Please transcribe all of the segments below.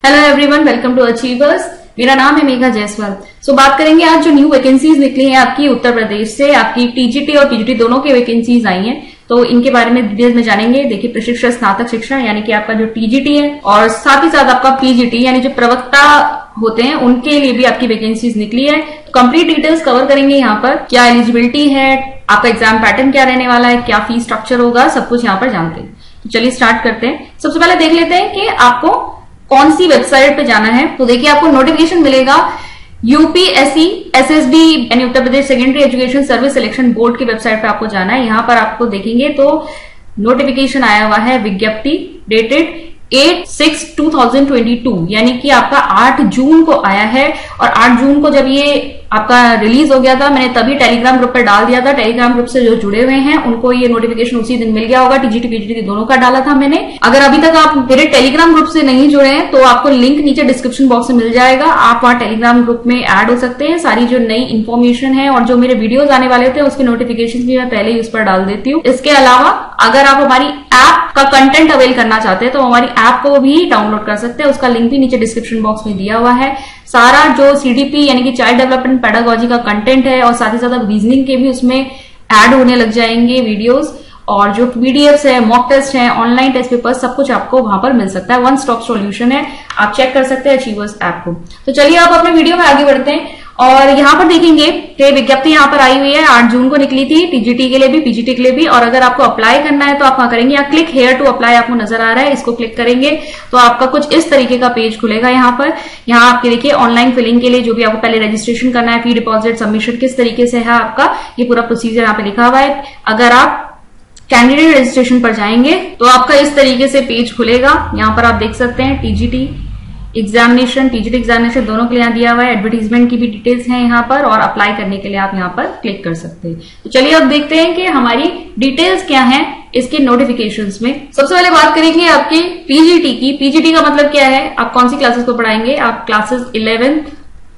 Hello everyone, welcome to Achievers. मेरा नाम है मेघा जायसवाल। बात करेंगे आज जो न्यू वैकेंसीज निकली हैं आपकी उत्तर प्रदेश से, आपकी टीजीटी और पीजीटी दोनों की वैकेंसीज आई हैं, तो इनके बारे में डिटेल में जानेंगे। देखिए, प्रशिक्षक स्नातक शिक्षा यानी कि आपका जो टीजीटी है और साथ ही साथ आपका पीजीटी यानी जो प्रवक्ता होते हैं उनके लिए भी आपकी वैकेंसीज निकली है। तो कंप्लीट डिटेल्स कवर करेंगे यहाँ पर। क्या एलिजिबिलिटी है, आपका एग्जाम पैटर्न क्या रहने वाला है, क्या फीस स्ट्रक्चर होगा, सब कुछ यहाँ पर जानते हैं। तो चलिए स्टार्ट करते हैं। सबसे पहले देख लेते हैं कि आपको कौन सी वेबसाइट पे जाना है। तो देखिए, आपको नोटिफिकेशन मिलेगा यूपीएससी एसएसबी यानी Uttar Pradesh secondary education service selection board की वेबसाइट पे आपको जाना है। यहां पर आपको देखेंगे तो नोटिफिकेशन आया हुआ है, विज्ञप्ति डेटेड 8/6/2022 यानी कि आपका 8 जून को आया है। और 8 जून को जब ये आपका रिलीज हो गया था, मैंने तभी टेलीग्राम ग्रुप पर डाल दिया था। टेलीग्राम ग्रुप से जो जुड़े हुए हैं उनको ये नोटिफिकेशन उसी दिन मिल गया होगा। टीजीटी पीजीटी दोनों का डाला था मैंने। अगर अभी तक आप मेरे टेलीग्राम ग्रुप से नहीं जुड़े हैं तो आपको लिंक नीचे डिस्क्रिप्शन बॉक्स में मिल जाएगा। आप वहां टेलीग्राम ग्रुप में ऐड हो सकते हैं। सारी जो नई इन्फॉर्मेशन है और जो मेरे वीडियोज आने वाले थे उसके नोटिफिकेशन भी मैं पहले ही उस पर डाल देती हूँ। इसके अलावा अगर आप हमारी ऐप का कंटेंट अवेल करना चाहते हैं तो हमारी ऐप को भी डाउनलोड कर सकते हैं। उसका लिंक भी नीचे डिस्क्रिप्शन बॉक्स में दिया हुआ है। सारा जो सीडीपी यानी कि चाइल्ड डेवलपमेंट पेडागोजी का कंटेंट है और साथ ही साथ रीजनिंग के भी उसमें ऐड होने लग जाएंगे वीडियोस, और जो पीडीएफ्स है, मॉक टेस्ट है, ऑनलाइन टेस्ट पेपर, सब कुछ आपको वहां पर मिल सकता है। वन स्टॉप सॉल्यूशन है, आप चेक कर सकते हैं अचीवर्स ऐप को। तो चलिए आप अपने वीडियो में आगे बढ़ते हैं और यहां पर देखेंगे कि विज्ञप्ति यहां पर आई हुई है, 8 जून को निकली थी टीजीटी के लिए भी पीजीटी के लिए भी। और अगर आपको अप्लाई करना है तो आप वहां करेंगे, यहाँ क्लिक हेयर टू अप्लाई आपको नजर आ रहा है, इसको क्लिक करेंगे तो आपका कुछ इस तरीके का पेज खुलेगा। यहाँ पर यहाँ आपके देखिए ऑनलाइन फिलिंग के लिए जो भी आपको पहले रजिस्ट्रेशन करना है, फी डिपॉजिट, सबमिशन किस तरीके से है आपका, ये पूरा प्रोसीजर यहाँ पे लिखा हुआ है। अगर आप कैंडिडेट रजिस्ट्रेशन पर जाएंगे तो आपका इस तरीके से पेज खुलेगा। यहाँ पर आप देख सकते हैं टीजीटी एग्जामिनेशन, पीजीटी एग्जामिनेशन दोनों के लिए यहाँ दिया हुआ है। एडवर्टीजमेंट की भी डिटेल्स हैं यहाँ पर और अप्लाई करने के लिए आप यहाँ पर क्लिक कर सकते हैं। तो चलिए अब देखते हैं कि हमारी डिटेल्स क्या हैं इसके नोटिफिकेशंस में। सबसे पहले बात करेंगे आपके पीजीटी की। पीजीटी का मतलब क्या है, आप कौन सी क्लासेस को पढ़ाएंगे, आप क्लासेस 11th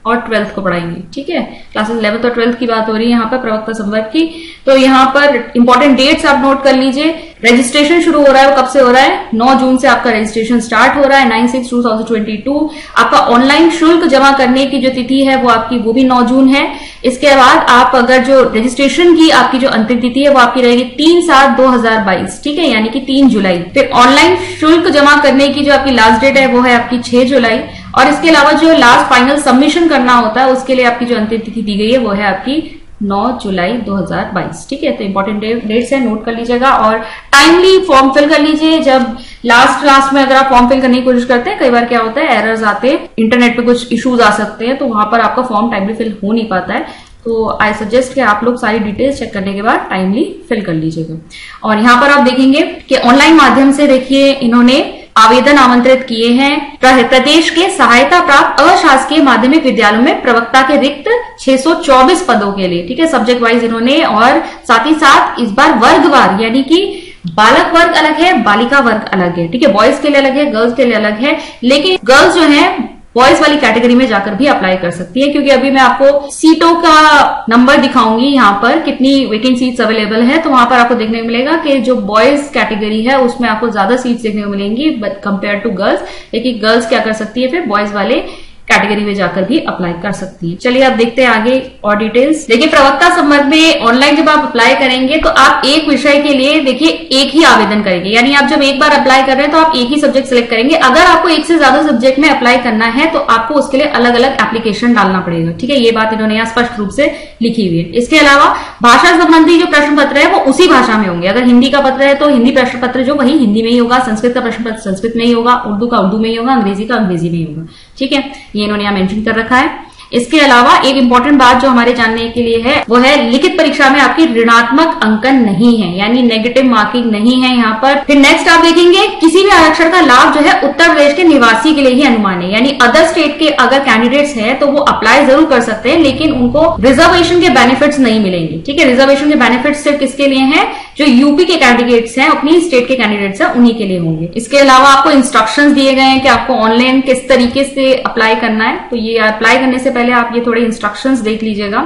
और 12th को पढ़ाएंगे। ठीक है, क्लासेस 11th और 12th की बात हो रही है यहाँ पर प्रवक्ता संवर्ग की। तो यहाँ पर इंपॉर्टेंट डेट्स आप नोट कर लीजिए। रजिस्ट्रेशन शुरू हो रहा है, वो कब से हो रहा है, 9 जून से आपका रजिस्ट्रेशन स्टार्ट हो रहा है, 9/6/2022। आपका ऑनलाइन शुल्क जमा करने की जो तिथि है वो भी 9 जून है। इसके बाद आप अगर जो रजिस्ट्रेशन की आपकी जो अंतिम तिथि है वो आपकी रहेगी 3/7/2022। ठीक है, यानी कि 3 जुलाई। फिर ऑनलाइन शुल्क जमा करने की जो आपकी लास्ट डेट है वो है आपकी 6 जुलाई। और इसके अलावा जो लास्ट फाइनल सबमिशन करना होता है उसके लिए आपकी जो अंतिम तिथि दी गई है वो है आपकी 9 जुलाई 2022। ठीक है, तो इंपॉर्टेंट डेट्स है, नोट कर लीजिएगा और टाइमली फॉर्म फिल कर लीजिए। जब लास्ट में अगर आप फॉर्म फिल करने की कोशिश करते हैं, कई बार क्या होता है एरर्स आते हैं, इंटरनेट पे कुछ इश्यूज आ सकते हैं, तो वहां पर आपका फॉर्म टाइमली फिल हो नहीं पाता है। तो आई सजेस्ट कि आप लोग सारी डिटेल्स चेक करने के बाद टाइमली फिल कर लीजिएगा। और यहाँ पर आप देखेंगे कि ऑनलाइन माध्यम से देखिए इन्होंने आवेदन आमंत्रित किए हैं प्रदेश के सहायता प्राप्त अशासकीय माध्यमिक विद्यालयों में प्रवक्ता के रिक्त 624 पदों के लिए। ठीक है, सब्जेक्ट वाइज इन्होंने, और साथ ही साथ इस बार वर्गवार यानी कि बालक वर्ग अलग है, बालिका वर्ग अलग है। ठीक है, बॉयज के लिए अलग है, गर्ल्स के लिए अलग है, लेकिन गर्ल्स जो है बॉयज वाली कैटेगरी में जाकर भी अप्लाई कर सकती है। क्योंकि अभी मैं आपको सीटों का नंबर दिखाऊंगी, यहाँ पर कितनी वेकेंट सीट्स अवेलेबल है, तो वहां पर आपको देखने को मिलेगा कि जो बॉयज कैटेगरी है उसमें आपको ज्यादा सीट्स देखने को मिलेंगी बट कंपेयर टू गर्ल्स। लेकिन गर्ल्स क्या कर सकती है, फिर बॉयज वाले कैटेगरी में जाकर भी अप्लाई कर सकती है। चलिए अब देखते हैं आगे और डिटेल्स। देखिए, प्रवक्ता संवर्ग में ऑनलाइन जब आप अप्लाई करेंगे तो आप एक विषय के लिए देखिए एक ही आवेदन करेंगे। यानी आप जब एक बार अप्लाई कर रहे हैं तो आप एक ही सब्जेक्ट सिलेक्ट करेंगे। अगर आपको एक से ज्यादा सब्जेक्ट में अप्लाई करना है तो आपको उसके लिए अलग अलग एप्लीकेशन डालना पड़ेगा। ठीक है, ये बात इन्होंने यहाँ स्पष्ट रूप से लिखी हुई है। इसके अलावा भाषा संबंधी जो प्रश्न पत्र है वो उसी भाषा में होंगे। अगर हिंदी का पत्र है तो हिंदी प्रश्न पत्र जो वही हिंदी में ही होगा, संस्कृत का प्रश्न पत्र संस्कृत में ही होगा, उर्दू का उर्दू में ही होगा, अंग्रेजी का अंग्रेजी में ही होगा। ठीक है, ये इन्होंने यहाँ मेंशन कर रखा है। इसके अलावा एक इंपॉर्टेंट बात जो हमारे जानने के लिए है वो है लिखित परीक्षा में आपकी ऋणात्मक अंकन नहीं है, यानी नेगेटिव मार्किंग नहीं है यहाँ पर। फिर नेक्स्ट आप देखेंगे किसी भी आरक्षण का लाभ जो है उत्तर प्रदेश के निवासी के लिए ही अनुमान है। यानी अदर स्टेट के अगर कैंडिडेट्स हैं तो वो अप्लाई जरूर कर सकते हैं, लेकिन उनको रिजर्वेशन के बेनिफिट्स नहीं मिलेंगे। ठीक है, रिजर्वेशन के बेनिफिट्स सिर्फ किसके लिए हैं, जो यूपी के कैंडिडेट्स हैं, अपनी स्टेट के कैंडिडेट्स हैं, उन्हीं के लिए होंगे। इसके अलावा आपको इंस्ट्रक्शंस दिए गए हैं कि आपको ऑनलाइन किस तरीके से अप्लाई करना है। तो ये अप्लाई करने से पहले आप ये थोड़े इंस्ट्रक्शंस देख लीजिएगा।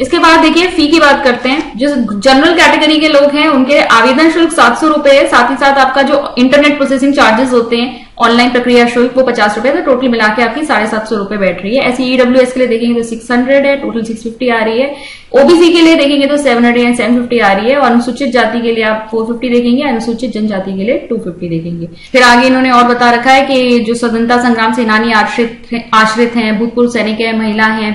इसके बाद देखिए फी की बात करते हैं। जो जनरल कैटेगरी के लोग हैं उनके आवेदन शुल्क 700 रुपए है। साथ ही साथ आपका जो इंटरनेट प्रोसेसिंग चार्जेस होते हैं ऑनलाइन प्रक्रिया शुल्क वो 50 रुपए, तो टोटल मिला के आपकी 750 रुपए बैठ रही है। ऐसे ईडब्ल्यूएस के लिए देखेंगे तो 600 है, टोटल 650 आ रही है। ओबीसी के लिए देखेंगे तो 700 एंड 750 आ रही है, और अनुसूचित जाति के लिए आप 450 देखेंगे, अनुसूचित जनजाति के लिए 250 देखेंगे। फिर आगे इन्होंने और बता रखा है कि जो स्वतंत्रता संग्राम सेनानी आश्रित हैं, भूतपूर्व सैनिक है, महिला हैं,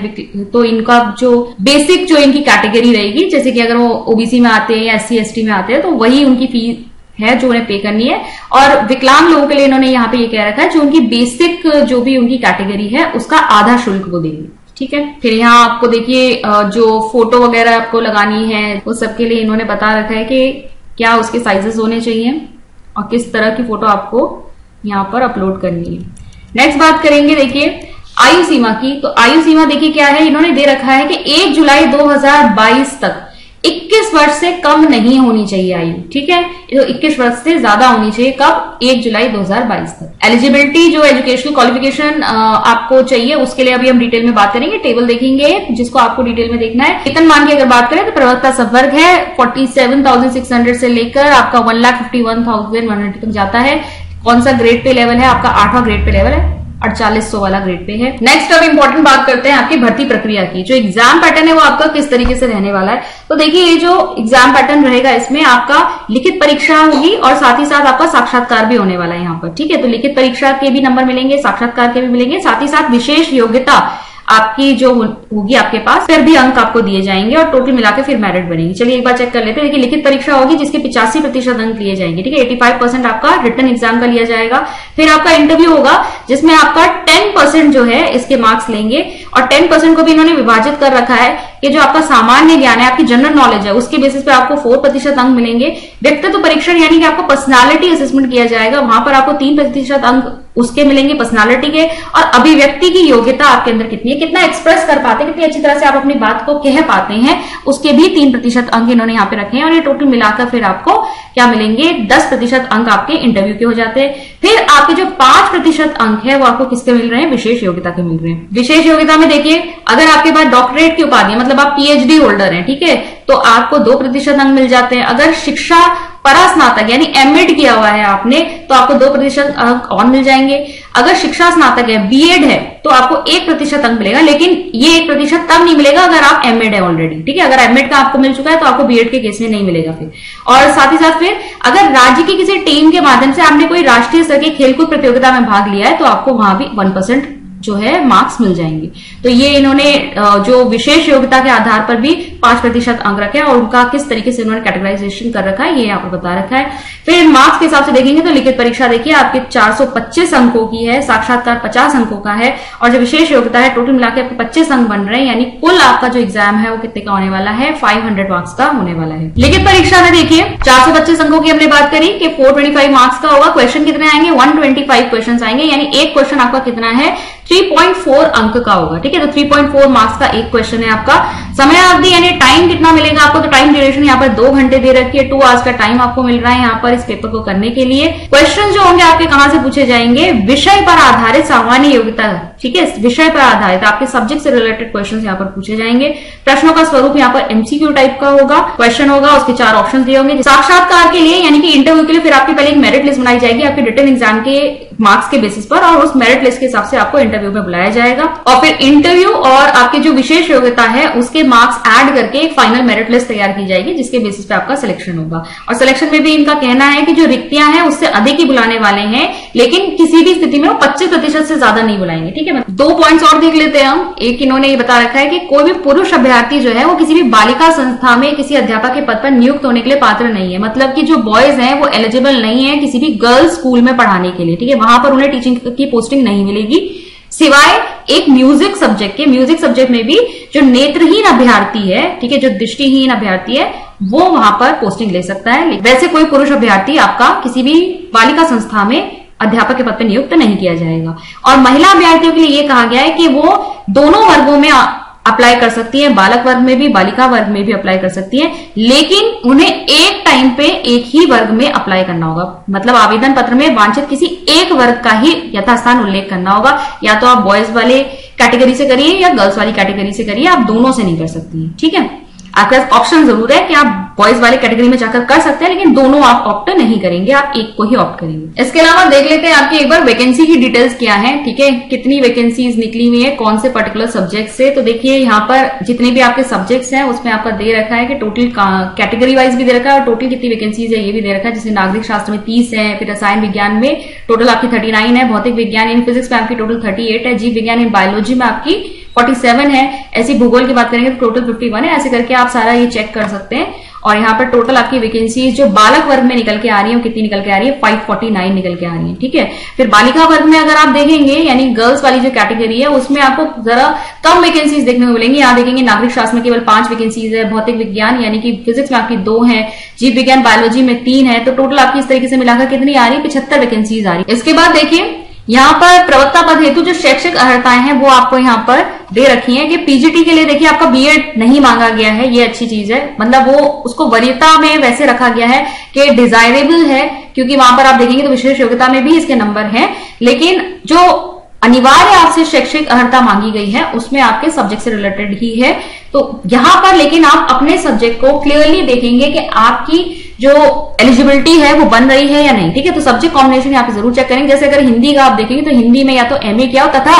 तो इनका जो बेसिक जो इनकी कैटेगरी रहेगी, जैसे कि अगर वो ओबीसी में आते हैं या SC ST में आते हैं तो वही उनकी फीस है जो उन्हें पे करनी है। और विकलांग लोगों के लिए इन्होंने यहाँ पे ये कह रखा है जो उनकी बेसिक जो भी उनकी कैटेगरी है उसका आधा शुल्क वो देंगे, ठीक है। फिर यहाँ आपको देखिए जो फोटो वगैरह आपको लगानी है वो सबके लिए इन्होंने बता रखा है कि क्या उसके साइजेस होने चाहिए और किस तरह की फोटो आपको यहाँ पर अपलोड करनी है। नेक्स्ट बात करेंगे देखिए आयु सीमा की। तो आयु सीमा देखिए क्या है, इन्होंने दे रखा है कि 1 जुलाई 2022 तक 21 वर्ष से कम नहीं होनी चाहिए आयु, ठीक है। तो 21 वर्ष से ज्यादा होनी चाहिए कब, 1 जुलाई 2022 तक। एलिजिबिलिटी जो एजुकेशनल क्वालिफिकेशन आपको चाहिए उसके लिए अभी हम डिटेल में बात करेंगे, टेबल देखेंगे जिसको आपको डिटेल में देखना है। वेतनमान की अगर बात करें तो प्रवक्ता संवर्ग है 47,600 से लेकर आपका 1,51,100 तक जाता है। कौन सा ग्रेड पे लेवल है आपका, 8वां ग्रेड पे लेवल है, 4800 वाला ग्रेड पे है। नेक्स्ट अब इंपॉर्टेंट बात करते हैं आपकी भर्ती प्रक्रिया की। जो एग्जाम पैटर्न है वो आपका किस तरीके से रहने वाला है। तो देखिए ये जो एग्जाम पैटर्न रहेगा इसमें आपका लिखित परीक्षा होगी और साथ ही साथ आपका साक्षात्कार भी होने वाला है यहाँ पर, ठीक है। तो लिखित परीक्षा के भी नंबर मिलेंगे, साक्षात्कार के भी मिलेंगे, साथ ही साथ विशेष योग्यता आपकी जो होगी आपके पास फिर भी अंक आपको दिए जाएंगे और टोटल मिलाकर फिर मेरिट बनेगी। चलिए एक बार चेक कर लेते हैं। देखिए लिखित परीक्षा होगी जिसके 85% अंक लिए जाएंगे, ठीक है। 85% आपका रिटन एग्जाम का लिया जाएगा। फिर आपका इंटरव्यू होगा जिसमें आपका 10% जो है इसके मार्क्स लेंगे और 10% को भी इन्होंने विभाजित कर रखा है कि जो आपका सामान्य ज्ञान है, आपकी जनरल नॉलेज है, उसके बेसिस पे आपको 4% अंक मिलेंगे। व्यक्तित्व परीक्षण यानी कि आपको पर्सनालिटी असेसमेंट किया जाएगा, वहां पर आपको 3% अंक उसके मिलेंगे पर्सनालिटी के। और अभिव्यक्ति की योग्यता आपके अंदर कितनी है, कितना एक्सप्रेस कर पाते हैं, कितनी अच्छी तरह से आप अपनी बात को कह पाते हैं, उसके भी 3% अंक इन्होंने यहाँ पे रखे हैं। और ये टोटल मिलाकर फिर आपको क्या मिलेंगे, 10% अंक आपके इंटरव्यू के हो जाते हैं। फिर आपके जो 5% अंक है वो आपको किसके मिल रहे हैं, विशेष योग्यता के मिल रहे हैं। विशेष योग्यता में देखिए अगर आपके पास डॉक्टरेट की उपाधि है, मतलब आप PhD होल्डर हैं, ठीक है, तो आपको 2% अंक मिल जाते हैं। अगर शिक्षा परास्नातक यानी एमएड किया हुआ है आपने तो आपको 2% अंक और मिल जाएंगे। अगर शिक्षा स्नातक है, बीएड है, तो आपको 1% अंक मिलेगा, लेकिन ये 1% तब नहीं मिलेगा अगर आप एमएड है ऑलरेडी, ठीक है। अगर एमएड का आपको मिल चुका है तो आपको बीएड के केस में नहीं मिलेगा फिर। और साथ ही साथ फिर अगर राज्य की किसी टीम के माध्यम से आपने कोई राष्ट्रीय स्तर की खेलकूद प्रतियोगिता में भाग लिया है तो आपको वहां भी 1% जो है मार्क्स मिल जाएंगे। तो ये इन्होंने जो विशेष योग्यता के आधार पर भी 5% अंक रखे हैं और उनका किस तरीके से इन्होंने कैटेगराइजेशन कर रखा है ये यहाँ पर बता रखा है। फिर मार्क्स के हिसाब से देखेंगे तो लिखित परीक्षा देखिए आपके 425 अंकों की है, साक्षात्कार 50 अंकों का है और जो विशेष योग्यता है टोटल मिलाकर आपके 25 अंक बन रहे हैं, यानी कुल आपका जो एग्जाम है वो कितने का होने वाला है, 500 मार्क्स का होने वाला है। लिखित परीक्षा में देखिए 425 अंकों की हमने बात करी कि 425 मार्क्स का होगा। क्वेश्चन कितने आएंगे, 125 क्वेश्चन आएंगे, यानी एक क्वेश्चन आपका कितना है, 3.4 अंक का होगा, ठीक है। तो 3.4 मार्क्स का एक क्वेश्चन है आपका। समय अवधि यानी टाइम कितना मिलेगा आपको, तो टाइम ड्यूरेशन यहाँ पर 2 घंटे दे रखी है, 2 आवर्स का टाइम आपको मिल रहा है यहाँ पर इस पेपर को करने के लिए। क्वेश्चन जो होंगे आपके कहां से पूछे जाएंगे, विषय पर आधारित सामान्य योग्यता, ठीक है, विषय पर आधारित आपके सब्जेक्ट से रिलेटेड क्वेश्चन यहाँ पर पूछे जाएंगे। प्रश्नों का स्वरूप यहाँ पर MCQ टाइप का होगा, क्वेश्चन होगा, उसके 4 ऑप्शन दिए होंगे। साक्षात्कार के लिए यानी कि इंटरव्यू के लिए फिर आपकी पहले एक मेरिट लिस्ट बनाई जाएगी आपके रिटन एग्जाम के मार्क्स के बेसिस पर और उस मेरिट लिस्ट के हिसाब से आपको इंटरव्यू में बुलाया जाएगा और फिर इंटरव्यू और आपके जो विशेष योग्यता है उसके मार्क्स ऐड करके एक फाइनल मेरिट लिस्ट तैयार की जाएगी जिसके बेसिस पे आपका सिलेक्शन होगा। और सिलेक्शन में भी इनका कहना है कि जो रिक्तियां हैं उससे अधिक ही बुलाने वाले हैं, लेकिन किसी भी स्थिति में वो 25% से ज्यादा नहीं बुलाएंगे, ठीक है। 2 पॉइंट्स और देख लेते हैं हम। एक इन्होंने ये बता रखा है कि कोई भी पुरुष अभ्यर्थी जो है वो किसी भी बालिका संस्था में किसी अध्यापक के पद पर नियुक्त होने के लिए पात्र नहीं है, मतलब कि जो बॉयज हैं वो एलिजिबल नहीं है किसी भी गर्ल्स स्कूल में पढ़ाने के लिए, ठीक है। वहां पर उन्हें टीचिंग की पोस्टिंग नहीं मिलेगी सिवाय एक म्यूजिक सब्जेक्ट के। म्यूजिक सब्जेक्ट में भी जो नेत्रहीन अभ्यर्थी है, ठीक है, जो दृष्टिहीन अभ्यर्थी है वो वहां पर पोस्टिंग ले सकता है। वैसे कोई पुरुष अभ्यर्थी आपका किसी भी बालिका संस्था में अध्यापक के पद पर नियुक्त नहीं किया जाएगा। और महिला अभ्यर्थियों के लिए ये कहा गया है कि वो दोनों वर्गों में अप्लाई कर सकती है, बालक वर्ग में भी बालिका वर्ग में भी अप्लाई कर सकती है, लेकिन उन्हें एक टाइम पे एक ही वर्ग में अप्लाई करना होगा। मतलब आवेदन पत्र में वांछित किसी एक वर्ग का ही यथास्थान उल्लेख करना होगा। या तो आप बॉयज वाले कैटेगरी से करिए या गर्ल्स वाली कैटेगरी से करिए, आप दोनों से नहीं कर सकती, ठीक है। आपके पास ऑप्शन जरूर है कि आप बॉयज वाले कैटेगरी में जाकर कर सकते हैं, लेकिन दोनों आप ऑप्ट नहीं करेंगे, आप एक को ही ऑप्ट करेंगे। इसके अलावा देख लेते हैं आपकी एक बार वैकेंसी की डिटेल्स क्या है, ठीक है, कितनी वैकेंसीज निकली हुई है, कौन से पर्टिकुलर सब्जेक्ट से। तो देखिए यहाँ पर जितने भी आपके सब्जेक्ट्स हैं उसमें आपका दे रखा है कि टोटल कैटेगरी वाइज भी दे रखा है और टोटल कितनी वैकेंसीज है ये भी दे रखा है। जैसे नागरिक शास्त्र में 30 है, फिर रसायन विज्ञान में टोटल आपकी 39 है, भौतिक विज्ञान इन फिजिक्स में आपकी टोटल 38 है, जीव विज्ञान इन बायोलॉजी में आपकी 47 है, ऐसी भूगोल की बात करेंगे तो टोटल 51 है। ऐसे करके आप सारा ये चेक कर सकते हैं। और यहाँ पर टोटल आपकी वैकेंसीज जो बालक वर्ग में निकल के आ रही है, कितनी निकल के आ रही है, 549 निकल के आ रही है, ठीक है। फिर बालिका वर्ग में अगर आप देखेंगे, यानी गर्ल्स वाली जो कैटेगरी है उसमें आपको जरा कम वैकेंसीज देखने को मिलेंगी। यहाँ देखेंगे नागरिक शास्त्र में केवल 5 वैकेंसीज है, भौतिक विज्ञान यानी कि फिजिक्स में आपकी 2 है, जीव विज्ञान बायोलॉजी में 3 है, तो टोटल आपकी इस तरीके से मिलाकर कितनी आ रही है, 75 वैकेंसीज आ रही है। इसके बाद देखिए यहाँ पर प्रवक्ता पद हेतु जो शैक्षिक अर्हताएं हैं वो आपको यहाँ पर दे रखी हैं कि पीजीटी के लिए देखिए आपका बीएड नहीं मांगा गया है, ये अच्छी चीज है, मतलब वो उसको वरीयता में वैसे रखा गया है कि डिजायरेबल है, क्योंकि वहां पर आप देखेंगे तो विशेष योग्यता में भी इसके नंबर हैं, लेकिन जो अनिवार्य आपसे शैक्षिक अर्हता मांगी गई है उसमें आपके सब्जेक्ट से रिलेटेड ही है। तो यहां पर लेकिन आप अपने सब्जेक्ट को क्लियरली देखेंगे कि आपकी जो एलिजिबिलिटी है वो बन रही है या नहीं, ठीक है। तो सब्जेक्ट कॉम्बिनेशन यहाँ पे जरूर चेक करेंगे। जैसे अगर हिंदी का आप देखेंगे तो हिंदी में या तो एमए किया हो तथा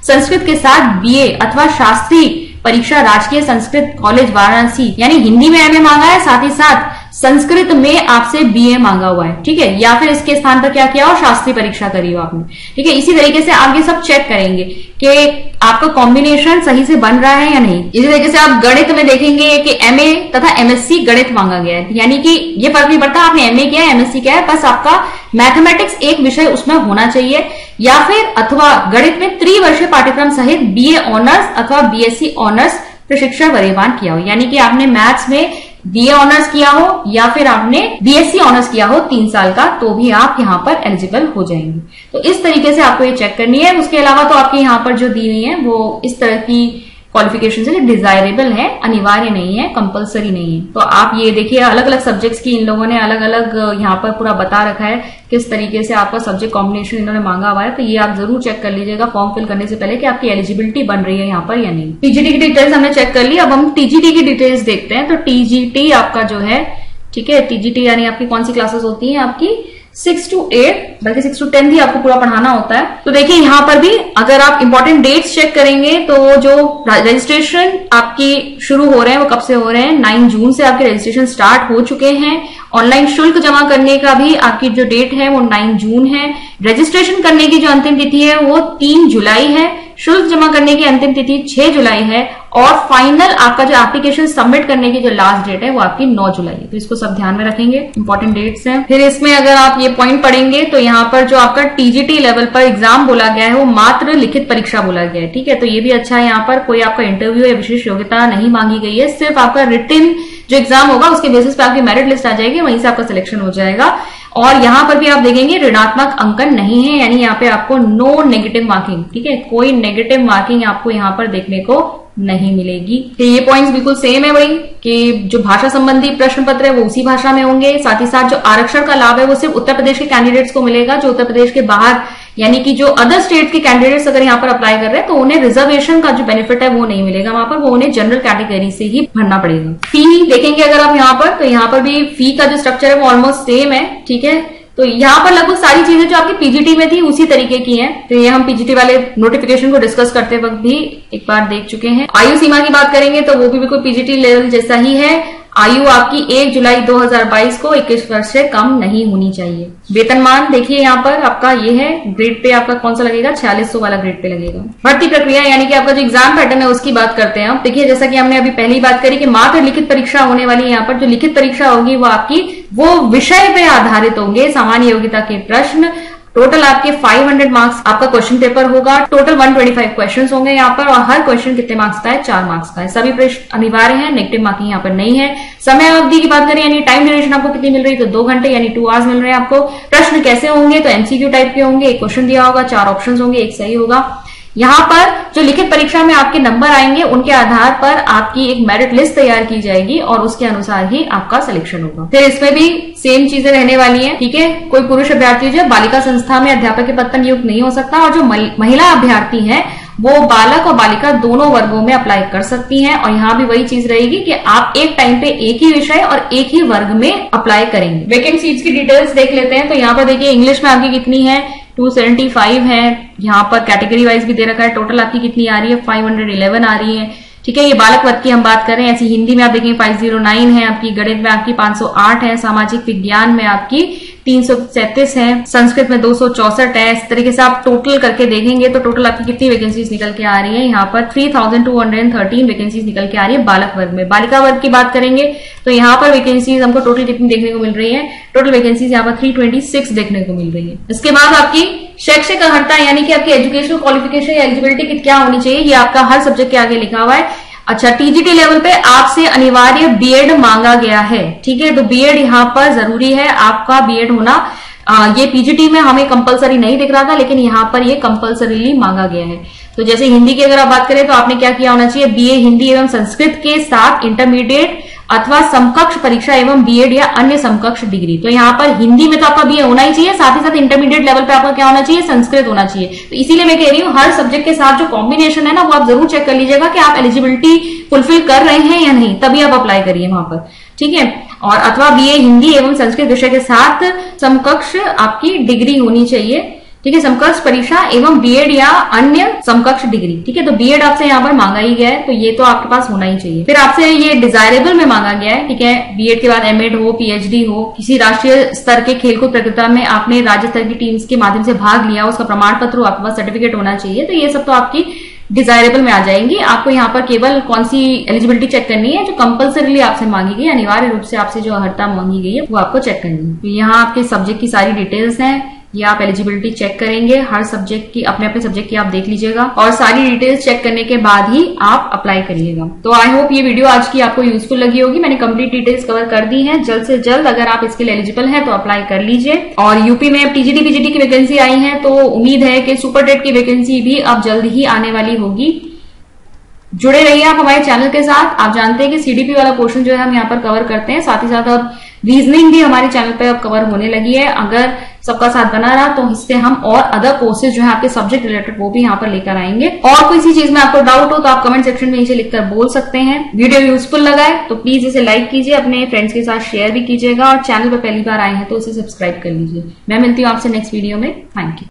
संस्कृत के साथ बीए अथवा शास्त्री परीक्षा राजकीय संस्कृत कॉलेज वाराणसी, यानी हिंदी में एमए मांगा है, साथ ही साथ संस्कृत में आपसे बीए मांगा हुआ है, ठीक है, या फिर इसके स्थान पर क्या किया हो, शास्त्रीय परीक्षा करी हो आपने, ठीक है। इसी तरीके से आप ये सब चेक करेंगे कि आपका कॉम्बिनेशन सही से बन रहा है या नहीं। इसी तरीके से आप गणित में देखेंगे कि एमए तथा एमएससी गणित मांगा गया है, यानी कि ये फर्क नहीं पड़ता आपने एमए किया है एमएससी किया है, बस आपका मैथमेटिक्स एक विषय उसमें होना चाहिए, या फिर अथवा गणित में त्रिवर्षीय पाठ्यक्रम सहित बीए ऑनर्स अथवा बीएससी ऑनर्स प्रशिक्षण वरीयमान किया हो, यानी कि आपने मैथ्स में बीए ऑनर्स किया हो या फिर आपने बीएससी ऑनर्स किया हो 3 साल का, तो भी आप यहाँ पर एलिजिबल हो जाएंगे। तो इस तरीके से आपको ये चेक करनी है। उसके अलावा तो आपके यहाँ पर जो दी हुई है वो इस तरह की क्वालिफिकेशन है, डिजायरेबल है, अनिवार्य नहीं है, कंपलसरी नहीं है। तो आप ये देखिए अलग अलग सब्जेक्ट्स की इन लोगों ने अलग अलग यहाँ पर पूरा बता रखा है किस तरीके से आपका सब्जेक्ट कॉम्बिनेशन इन्होंने मांगा हुआ है। तो ये आप जरूर चेक कर लीजिएगा फॉर्म फिल करने से पहले कि आपकी एलिजिबिलिटी बन रही है यहाँ पर या नहीं। टीजीटी की डिटेल्स हमने चेक कर ली, अब हम टीजीटी की डिटेल्स देखते हैं। तो टीजीटी आपका जो है, ठीक है, टीजीटी यानी आपकी कौन सी क्लासेस होती है, आपकी 6 to 8, बल्कि 6 to 10 भी आपको पूरा पढ़ाना होता है। तो देखिए यहाँ पर भी अगर आप इंपॉर्टेंट डेट्स चेक करेंगे तो जो रजिस्ट्रेशन आपकी शुरू हो रहे हैं वो कब से हो रहे हैं, 9 जून से आपके रजिस्ट्रेशन स्टार्ट हो चुके हैं। ऑनलाइन शुल्क जमा करने का भी आपकी जो डेट है वो 9 जून है। रजिस्ट्रेशन करने की जो अंतिम तिथि है वो 3 जुलाई है। शुल्क जमा करने की अंतिम तिथि 6 जुलाई है और फाइनल आपका जो एप्लीकेशन सबमिट करने की जो लास्ट डेट है वो आपकी 9 जुलाई है। तो इसको सब ध्यान में रखेंगे, इंपॉर्टेंट डेट्स हैं। फिर इसमें अगर आप ये पॉइंट पढ़ेंगे तो यहाँ पर जो आपका टीजीटी लेवल पर एग्जाम बोला गया है वो मात्र लिखित परीक्षा बोला गया है, ठीक है। तो ये भी अच्छा है, यहाँ पर कोई आपका इंटरव्यू या विशेष योग्यता नहीं मांगी गई है, सिर्फ आपका रिटन जो एग्जाम होगा उसके बेसिस पे आपकी मेरिट लिस्ट आ जाएगी, वहीं से आपका सिलेक्शन हो जाएगा। और यहाँ पर भी आप देखेंगे ऋणात्मक अंकन नहीं है, यानी यहाँ पे आपको नो नेगेटिव मार्किंग, ठीक है, कोई नेगेटिव मार्किंग आपको यहाँ पर देखने को नहीं मिलेगी। तो ये पॉइंट्स बिल्कुल सेम है वही कि जो भाषा संबंधी प्रश्न पत्र है वो उसी भाषा में होंगे। साथ ही साथ जो आरक्षण का लाभ है वो सिर्फ उत्तर प्रदेश के कैंडिडेट्स को मिलेगा। जो उत्तर प्रदेश के बाहर यानी कि जो अदर स्टेट के कैंडिडेट्स अगर यहाँ पर अप्लाई कर रहे हैं तो उन्हें रिजर्वेशन का जो बेनिफिट है वो नहीं मिलेगा वहां पर, वो उन्हें जनरल कैटेगरी से ही भरना पड़ेगा। फी देखेंगे अगर आप यहाँ पर, तो यहाँ पर भी फी का जो स्ट्रक्चर है वो ऑलमोस्ट सेम है, ठीक है। तो यहाँ पर लगभग सारी चीजें जो आपकी पीजीटी में थी उसी तरीके की हैं। तो ये हम पीजीटी वाले नोटिफिकेशन को डिस्कस करते वक्त भी एक बार देख चुके हैं। आयु सीमा की बात करेंगे तो वो भी बिल्कुल पीजीटी लेवल जैसा ही है। आयु आपकी 1 जुलाई 2022 को 21 वर्ष से कम नहीं होनी चाहिए। वेतनमान देखिए यहाँ पर आपका ये है, ग्रेड पे आपका कौन सा लगेगा, 4600 वाला ग्रेड पे लगेगा। भर्ती प्रक्रिया यानी कि आपका जो एग्जाम पैटर्न है उसकी बात करते हैं। अब देखिए जैसा कि हमने अभी पहली बात करी कि मात्र लिखित परीक्षा होने वाली है। यहाँ पर जो लिखित परीक्षा होगी वो आपकी वो विषय पे आधारित होंगे, सामान्य योग्यता के प्रश्न। टोटल आपके 500 मार्क्स आपका क्वेश्चन पेपर होगा। टोटल 125 क्वेश्चंस होंगे यहाँ पर और हर क्वेश्चन कितने मार्क्स का है, 4 मार्क्स का है। सभी प्रश्न अनिवार्य है, नेगेटिव मार्किंग यहाँ पर नहीं है। समय अवधि की बात करें यानी टाइम ड्यूरेशन आपको कितनी मिल रही है, तो 2 घंटे यानी 2 आवर्स मिल रहे हैं आपको। प्रश्न कैसे होंगे, तो एमसीक्यू टाइप के होंगे। एक क्वेश्चन दिया होगा, 4 ऑप्शन होंगे, एक सही होगा। यहाँ पर जो लिखित परीक्षा में आपके नंबर आएंगे उनके आधार पर आपकी एक मेरिट लिस्ट तैयार की जाएगी और उसके अनुसार ही आपका सिलेक्शन होगा। फिर इसमें भी सेम चीजें रहने वाली हैं, ठीक है। कोई पुरुष अभ्यर्थी जो बालिका संस्था में अध्यापक के पद पर नियुक्त नहीं हो सकता और जो महिला अभ्यर्थी हैं वो बालक और बालिका दोनों वर्गों में अप्लाई कर सकती हैं। और यहाँ भी वही चीज रहेगी कि आप एक टाइम पे एक ही विषय और एक ही वर्ग में अप्लाई करेंगे। वेकेंट सीट्स की डिटेल्स देख लेते हैं। तो यहाँ पर देखिए इंग्लिश में आपकी कितनी है, 275 है। यहाँ पर कैटेगरी वाइज भी दे रखा है। टोटल आपकी कितनी आ रही है, 511 आ रही है। ठीक है, ये बालक वर्ग की हम बात करें। ऐसी हिंदी में आप देखेंगे 509 है आपकी, गणित में आपकी 508 है, सामाजिक विज्ञान में आपकी 337 है, संस्कृत में 264 है। इस तरीके से आप टोटल करके देखेंगे तो टोटल आपकी कितनी वैकेंसीज निकल के आ रही है, यहाँ पर 3213 वैकेंसीज निकल के आ रही है बालक वर्ग में। बालिका वर्ग की बात करेंगे तो यहाँ पर वैकेंसीज हमको टोटल कितनी देखने को मिल रही है, टोटल वैकेंसीज यहाँ पर 326 देखने को मिल रही है। इसके बाद आपकी शैक्षिक अर्हता यानी कि आपकी एजुकेशनल क्वालिफिकेशन या एलिजिबिलिटी क्या होनी चाहिए, ये आपका हर सब्जेक्ट के आगे लिखा हुआ है। अच्छा, टीजीटी लेवल पे आपसे अनिवार्य बीएड मांगा गया है। ठीक है, तो बीएड यहाँ पर जरूरी है, आपका बीएड होना। ये पीजीटी में हमें कंपलसरी नहीं दिख रहा था, लेकिन यहाँ पर ये कंपलसरीली मांगा गया है। तो जैसे हिंदी की अगर आप बात करें तो आपने क्या किया होना चाहिए, बीए हिंदी एवं संस्कृत के साथ इंटरमीडिएट अथवा समकक्ष परीक्षा एवं बीएड या अन्य समकक्ष डिग्री। तो यहाँ पर हिंदी में तो आपका बीए होना ही चाहिए, साथ ही साथ इंटरमीडिएट लेवल पे आपका क्या होना चाहिए, संस्कृत होना चाहिए। तो इसीलिए मैं कह रही हूँ हर सब्जेक्ट के साथ जो कॉम्बिनेशन है ना, वो आप जरूर चेक कर लीजिएगा कि आप एलिजिबिलिटी फुलफिल कर रहे हैं या नहीं, तभी आप अप्लाई करिए वहां पर। ठीक है, और अथवा बीए हिंदी एवं संस्कृत विषय के साथ समकक्ष आपकी डिग्री होनी चाहिए। ठीक है, समकक्ष परीक्षा एवं बीएड या अन्य समकक्ष डिग्री। ठीक है, तो बीएड आपसे यहाँ पर मांगा ही गया है, तो ये तो आपके पास होना ही चाहिए। फिर आपसे ये डिजायरेबल में मांगा गया है। ठीक है, बीएड के बाद एमएड हो, पीएचडी हो, किसी राष्ट्रीय स्तर के खेलकूद प्रतियोगिता में आपने राज्य स्तर की टीम्स के माध्यम से भाग लिया, उसका प्रमाण पत्र हो, आपके पास सर्टिफिकेट होना चाहिए। तो ये सब तो आपकी डिजायरेबल में आ जाएंगी। आपको यहाँ पर केवल कौन सी एलिजिबिलिटी चेक करनी है, जो कंपलसरीली आपसे मांगी गई, अनिवार्य रूप से आपसे जो अर्हता मांगी गई है वो आपको चेक करनी है। तो यहाँ आपके सब्जेक्ट की सारी डिटेल्स हैं, ये आप एलिजिबिलिटी चेक करेंगे। हर सब्जेक्ट की अपने अपने सब्जेक्ट की आप देख लीजिएगा और सारी डिटेल्स चेक करने के बाद ही आप अप्लाई करिएगा। तो आई होप ये वीडियो आज की आपको यूजफुल लगी होगी। मैंने कंप्लीट डिटेल्स कवर कर दी हैं। जल्द से जल्द अगर आप इसके लिए एलिजिबल हैं तो अप्लाई कर लीजिए। और यूपी में अब टीजीटी पीजीटी की वैकेंसी आई है, तो उम्मीद है कि सुपर टेट की वैकेंसी भी अब जल्द ही आने वाली होगी। जुड़े रहिए आप हमारे चैनल के साथ। आप जानते हैं कि सीडीपी वाला पोर्शन जो है हम यहाँ पर कवर करते हैं, साथ ही साथ अब रीजनिंग भी हमारे चैनल पर अब कवर होने लगी है। अगर सबका साथ बना रहा तो इससे हम और अदर कोर्सेज जो है आपके सब्जेक्ट रिलेटेड वो भी यहाँ पर लेकर आएंगे। और कोई सी चीज में आपको डाउट हो तो आप कमेंट सेक्शन में नीचे लिखकर बोल सकते हैं। वीडियो यूजफुल लगा है तो प्लीज इसे लाइक कीजिए, अपने फ्रेंड्स के साथ शेयर भी कीजिएगा और चैनल पर पहली बार आए हैं तो इसे सब्सक्राइब कर लीजिए। मैं मिलती हूँ आपसे नेक्स्ट वीडियो में। Thank you.